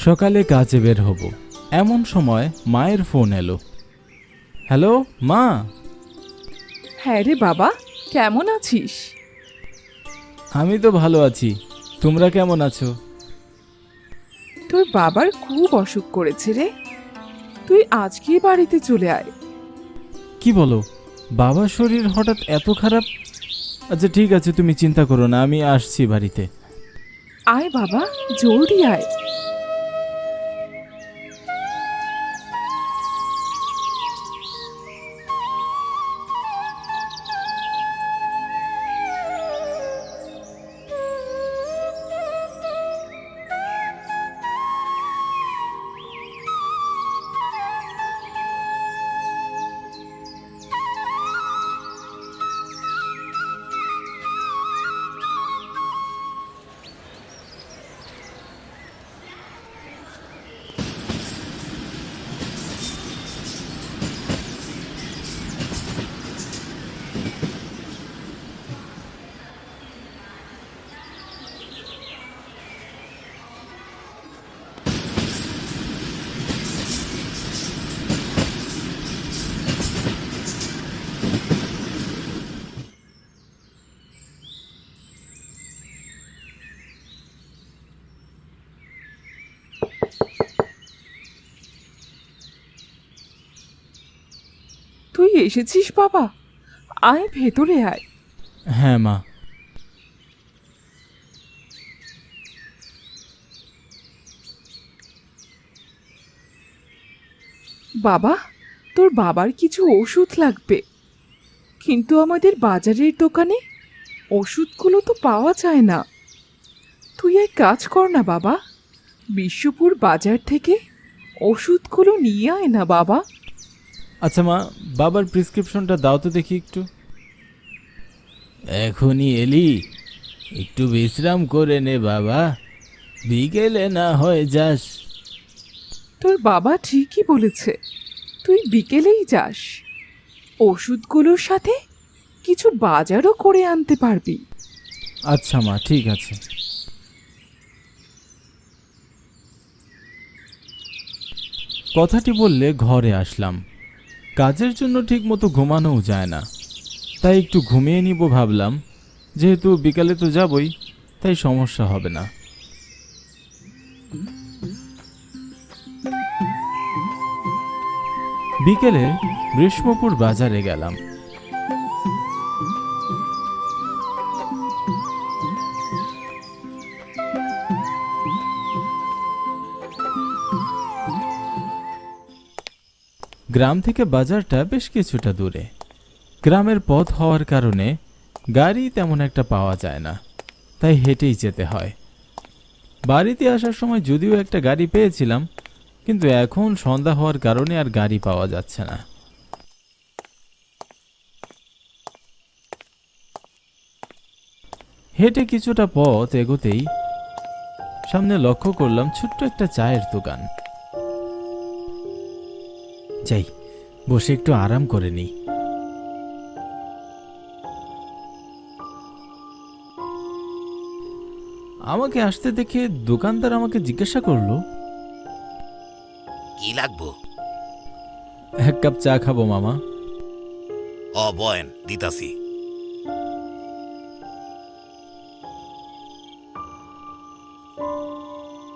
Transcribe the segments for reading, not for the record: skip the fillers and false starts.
সকালে কাজে বের হব, এমন সময় মায়ের ফোন এলো। হ্যালো মা। হ্যাঁ রে বাবা, কেমন আছিস? আমি তো ভালো আছি, তোমরা কেমন আছো? তোর বাবার খুব অসুখ করেছে রে, তুই আজকে বাড়িতে চলে আয়। কি বলো, বাবার শরীর হঠাৎ এত খারাপ? আচ্ছা ঠিক আছে, তুমি চিন্তা করো না, আমি আসছি বাড়িতে। আয় বাবা, জলদি আয়। তুই এসেছিস বাবা, আয় ভেতরে আয়। হ্যাঁ মা। বাবা, তোর বাবার কিছু ওষুধ লাগবে, কিন্তু আমাদের বাজারের দোকানে ওষুধগুলো তো পাওয়া যায় না। তুই এক কাজ কর না বাবা, বিশ্বপুর বাজার থেকে ওষুধগুলো নিয়ে আয় না বাবা। আচ্ছা মা, বাবার প্রেসক্রিপশনটা দাও তো দেখি একটু। এখনই এলি? একটু বিশ্রাম করে নে বাবা, বিকেলে না হয় যাস। তোর বাবা ঠিকই বলেছে, তুই বিকেলেই যাস, ওষুধগুলোর সাথে কিছু বাজারও করে আনতে পারবি। আচ্ছা মা, ঠিক আছে। কথাটি বললে ঘরে আসলাম। কাজের জন্য ঠিক মতো ঘুমানোও যায় না, তাই একটু ঘুমিয়ে নিব ভাবলাম। যেহেতু বিকালে তো যাবই, তাই সমস্যা হবে না। বিকেলে গ্রীষ্মপুর বাজারে গেলাম। গ্রাম থেকে বাজারটা বেশ কিছুটা দূরে। গ্রামের পথ হওয়ার কারণে গাড়ি তেমন একটা পাওয়া যায় না, তাই হেঁটেই যেতে হয়। বাড়িতে আসার সময় যদিও একটা গাড়ি পেয়েছিলাম, কিন্তু এখন সন্ধ্যা হওয়ার কারণে আর গাড়ি পাওয়া যাচ্ছে না। হেঁটে কিছুটা পথ এগোতেই সামনে লক্ষ্য করলাম ছোট্ট একটা চায়ের দোকান। যাই, বসে একটু আরাম করে নিই। আমাকে আসতে দেখে দোকানদার আমাকে জিজ্ঞাসা করলো, কি লাগবো? এক কাপ চা খাবো মামা। বয়েন দিতাছি।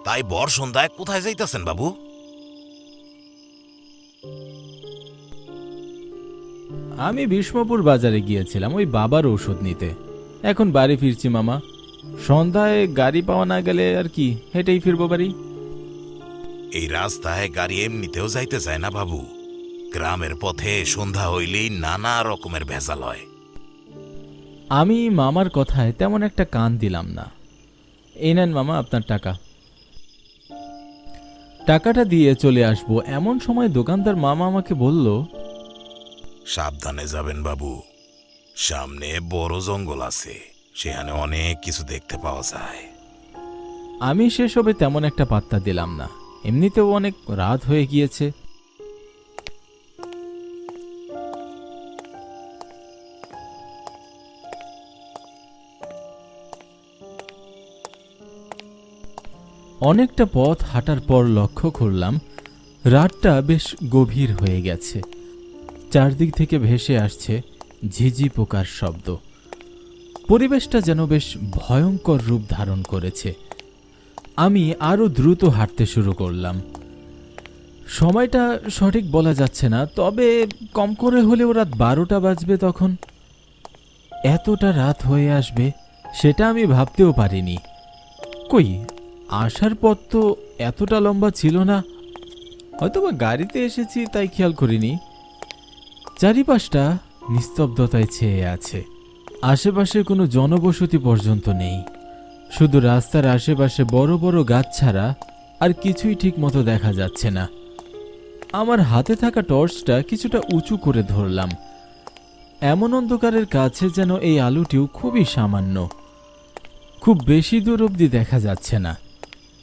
তাই বর সন্ধ্যায় কোথায় যাইতাছেন বাবু? আমি ভীষ্মপুর বাজারে গিয়েছিলাম ওই বাবার ঔষধ নিতে, এখন বাড়ি ফিরছি মামা। সন্ধ্যায় গাড়ি পাওয়া না গেলে আর কি, হেঁটেই ফিরবো বাড়ি। এই রাস্তায় গাড়ি এমনিতেও যাইতে চায় না বাবু। গ্রামের পথে সন্ধ্যা হইলেই নানা রকমের ভেজাল হয়। আমি মামার কথায় তেমন একটা কান দিলাম না। এই নেন মামা আপনার টাকা। টাকাটা দিয়ে চলে আসবো এমন সময় দোকানদার মামা আমাকে বলল, সাবধানে যাবেন বাবু, সামনে বড় জঙ্গল আছে, সেখানে অনেক কিছু দেখতে পাওয়া যায়। আমি সেসবে তেমন একটা পাত্তা দিলাম না, এমনিতেও অনেক রাত হয়ে গিয়েছে। অনেকটা পথ হাঁটার পর লক্ষ্য করলাম রাতটা বেশ গভীর হয়ে গেছে। চারদিক থেকে ভেসে আসছে ঝিঝি পোকার শব্দ। পরিবেশটা যেন বেশ ভয়ঙ্কর রূপ ধারণ করেছে। আমি আরো দ্রুত হাঁটতে শুরু করলাম। সময়টা সঠিক বলা যাচ্ছে না, তবে কম করে হলেও রাত 12টা বাজবে তখন। এতটা রাত হয়ে আসবে সেটা আমি ভাবতেও পারিনি। কই, আসার পথ তো এতটা লম্বা ছিল না। হয়তোবা গাড়িতে এসেছি তাই খেয়াল করিনি। চারিপাশটা নিস্তব্ধতায় ছেয়ে আছে। আশেপাশে কোনো জনবসতি পর্যন্ত নেই। শুধু রাস্তার আশেপাশে বড় বড় গাছ ছাড়া আর কিছুই ঠিক মতো দেখা যাচ্ছে না। আমার হাতে থাকা টর্চটা কিছুটা উঁচু করে ধরলাম। এমন অন্ধকারের কাছে যেন এই আলোটিও খুবই সামান্য, খুব বেশি দূর অবধি দেখা যাচ্ছে না।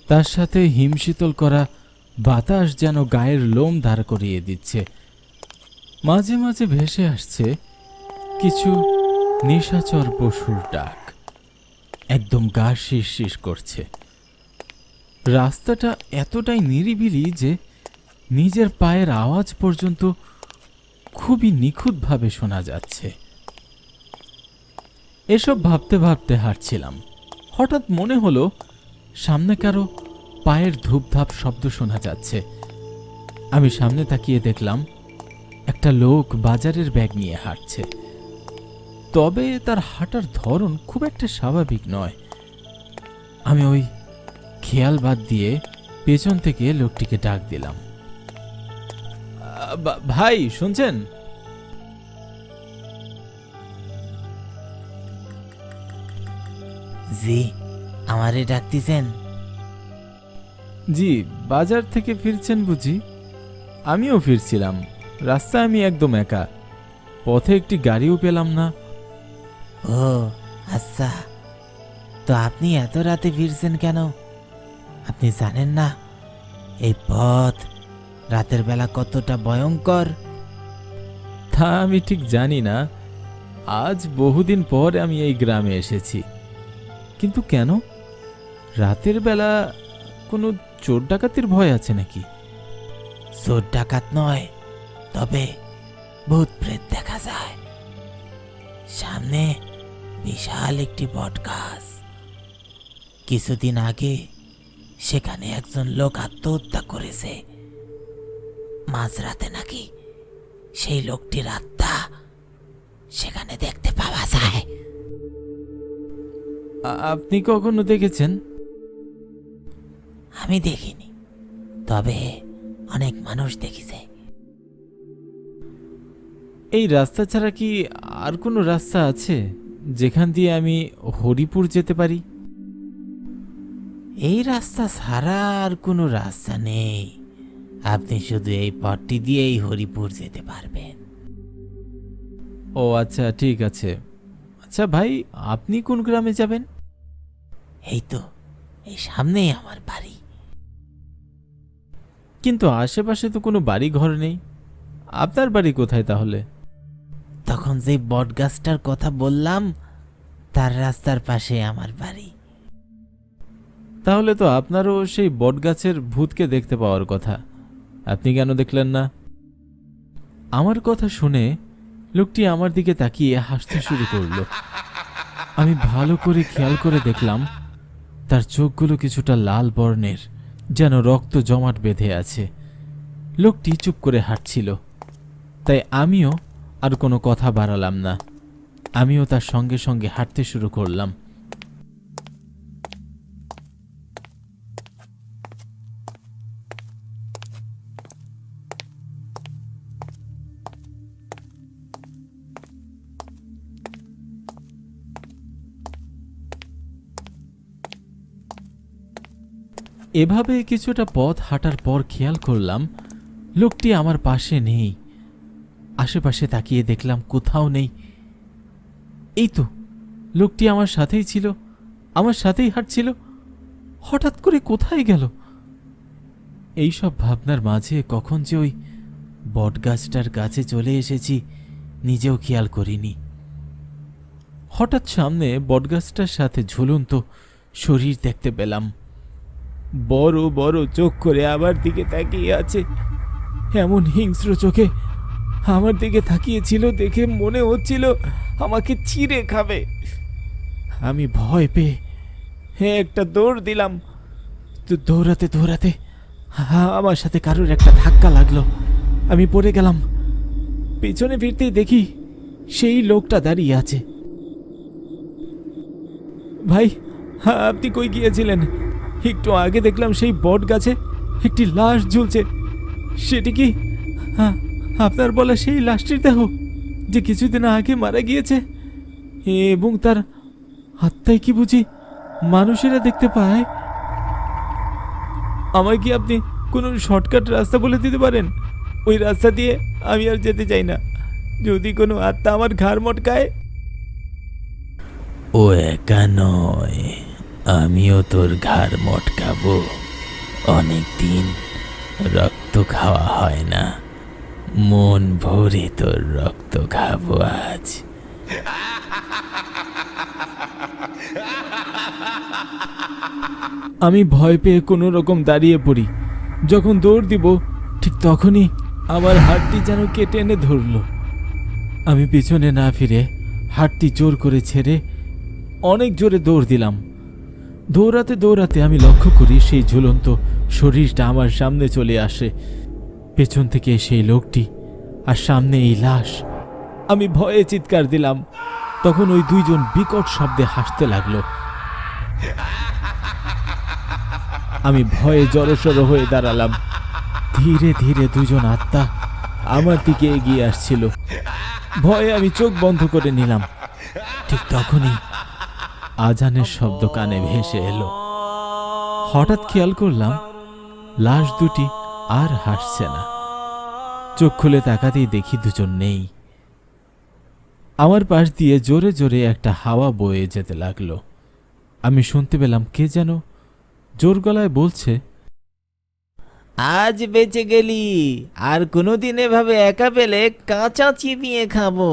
তার সাথে হিমশীতল করা বাতাস যেন গায়ের লোম দাঁড় করিয়ে দিচ্ছে। মাঝে মাঝে ভেসে আসছে কিছু নিশাচর পশুর ডাক, একদম গা শিরশির করছে। রাস্তাটা এতটাই নিরিবিলি যে নিজের পায়ের আওয়াজ পর্যন্ত খুবই নিখুঁতভাবে শোনা যাচ্ছে। এসব ভাবতে ভাবতে হাঁটছিলাম। হঠাৎ মনে হলো সামনে কারো পায়ের ধূপধাপ শব্দ শোনা যাচ্ছে। আমি সামনে তাকিয়ে দেখলাম একটা লোক বাজারের ব্যাগ নিয়ে হাঁটছে, তবে তার হাঁটার ধরন খুব একটা স্বাভাবিক নয়। আমি ওই খেয়াল বাদ দিয়ে পেছন থেকে লোকটিকে ডাক দিলাম, ভাই শুনছেন? জি, আমারে ডাকতেছেন? জি, বাজার থেকে ফিরছেন বুঝি? আমিও ফিরছিলাম। রাস্তায় আমি একদম একা, পথে একটি গাড়িও পেলাম না। ও আচ্ছা, তো আপনি এত রাতে ফিরছেন কেন? আপনি জানেন না এই পথ রাতের বেলা কতটা ভয়ঙ্কর? তা আমি ঠিক জানি না। আজ বহুদিন পর আমি এই গ্রামে এসেছি, কিন্তু কেন? রাতের বেলা কোনো চোর ডাকাতির ভয় আছে নাকি? চোর ডাকাত নয়, তবে ভূত প্রেত দেখা যায়। সামনে বিশাল একটি বট গাছ। কিছুদিন আগে সেখানে একজন লোক আত্মহত্যা করেছে। মাঝরাতে নাকি সেই লোকটির আত্মা সেখানে দেখতে পাওয়া যায়। আপনি কখনো দেখেছেন? আমি দেখিনি, তবে অনেক মানুষ দেখেছে। এই রাস্তা ছাড়া কি আর কোনো রাস্তা আছে যেখান দিয়ে আমি হরিপুর যেতে পারি? এই রাস্তা ছাড়া আর কোনো রাস্তা নেই। আপনি শুধু এই পথটি দিয়েই হরিপুর যেতে পারবেন। ও আচ্ছা, ঠিক আছে। আচ্ছা ভাই, আপনি কোন গ্রামে যাবেন? এই তো, এই সামনেই আমার বাড়ি। কিন্তু আশেপাশে তো কোনো বাড়ি ঘর নেই। আপনার বাড়ি কোথায় তাহলে? তখন যে বট গাছটার কথা বললাম, তার রাস্তার পাশে আমার বাড়ি। তাহলে তো আপনারও সেই বটগাছের ভূতকে দেখতে পাওয়ার কথা। আপনি কেন দেখলেন না? আমার কথা শুনে লোকটি আমার দিকে তাকিয়ে হাসতে শুরু করলো। আমি ভালো করে খেয়াল করে দেখলাম তার চোখগুলো কিছুটা লাল বর্ণের, যেন রক্ত জমাট বেঁধে আছে। লোকটি চুপ করে হাঁটছিল, তাই আমিও আর কোনো কথা বাড়ালাম না। আমিও তার সঙ্গে সঙ্গে হাঁটতে শুরু করলাম। এভাবে কিছুটা পথ হাঁটার পর খেয়াল করলাম লোকটি আমার পাশে নেই। আশেপাশে তাকিয়ে দেখলাম কোথাও নেই। এই তো, লোকটি আমার সাথেই ছিল, আমার সাথেই হাঁটছিল। হঠাৎ করে কোথায় গেল? এইসব ভাবনার মাঝে কখন যে ওই বটগাছটার কাছে চলে এসেছি নিজেও খেয়াল করিনি। হঠাৎ সামনে বটগাছটার সাথে ঝুলন্ত শরীর দেখতে পেলাম। বড় বড় চোখ করে আমার দিকে তাকিয়ে আছে। এমন হিংস্র চোখে আমার দিকে তাকিয়েছিল দেখে মনে হচ্ছিল আমাকে চিড়ে খাবে। আমি ভয় পেয়ে একটা দৌড় দিলাম। তো দৌড়াতে দৌড়াতে আমার সাথে কারোর একটা ধাক্কা লাগলো, আমি পড়ে গেলাম। পেছনে ফিরতেই দেখি সেই লোকটা দাঁড়িয়ে আছে। ভাই, আপনি কই গিয়েছিলেন? একটু আগে দেখলাম সেই বট গাছে একটি লাশ ঝুলছে। সেটি কি আপনার বলা সেই লাশটির দেহ যে কিছুদিন আগে মারা গিয়েছে? এবং তার আত্মায় কি বুঝি মানুষেরা দেখতে পায়? আমায় কি আপনি কোনো শর্টকাট রাস্তা বলে দিতে পারেন? ওই রাস্তা দিয়ে আমি আর যেতে চাই না। যদি কোনো আত্মা আমার ঘাড় মটকায়। ও একা নয়, আমিও তোর ঘাড় মটকাবো। অনেকদিন রক্ত খাওয়া হয় না, মন ভরে তোর রক্ত খাবো আজ। আমি ভয় পেয়ে কোনো রকম দাঁড়িয়ে পড়ি। যখন দৌড় দিব ঠিক তখনই আমার হাতটি যেন কেটে এনে ধরল। আমি পিছনে না ফিরে হাতটি জোর করে ছেড়ে অনেক জোরে দৌড় দিলাম। দৌড়াতে দৌড়াতে আমি লক্ষ্য করি সেই ঝুলন্ত শরীরটা আমার সামনে চলে আসে। পেছন থেকে সেই লোকটি আর সামনে এই লাশ। আমি ভয়ে চিৎকার দিলাম। তখন ওই দুইজন বিকট শব্দে হাসতে লাগলো। আমি ভয়ে জড়সড় হয়ে দাঁড়ালাম। ধীরে ধীরে দুজন আত্মা আমার দিকে এগিয়ে আসছিল। ভয়ে আমি চোখ বন্ধ করে নিলাম। ঠিক তখনই আজানের শব্দ কানে ভেসে এলো। হঠাৎ খেয়াল করলাম লাশ দুটি আর হাসছে না। চোখ খুলে তাকাতেই দেখি দুজন নেই। আমার পাশ দিয়ে জোরে জোরে একটা হাওয়া বয়ে যেতে লাগলো। আমি শুনতে পেলাম কে যেন জোর গলায় বলছে, আজ বেঁচে গেলি, আর কোনোদিন এভাবে একা পেলে কাঁচা চিবিয়ে খাবো।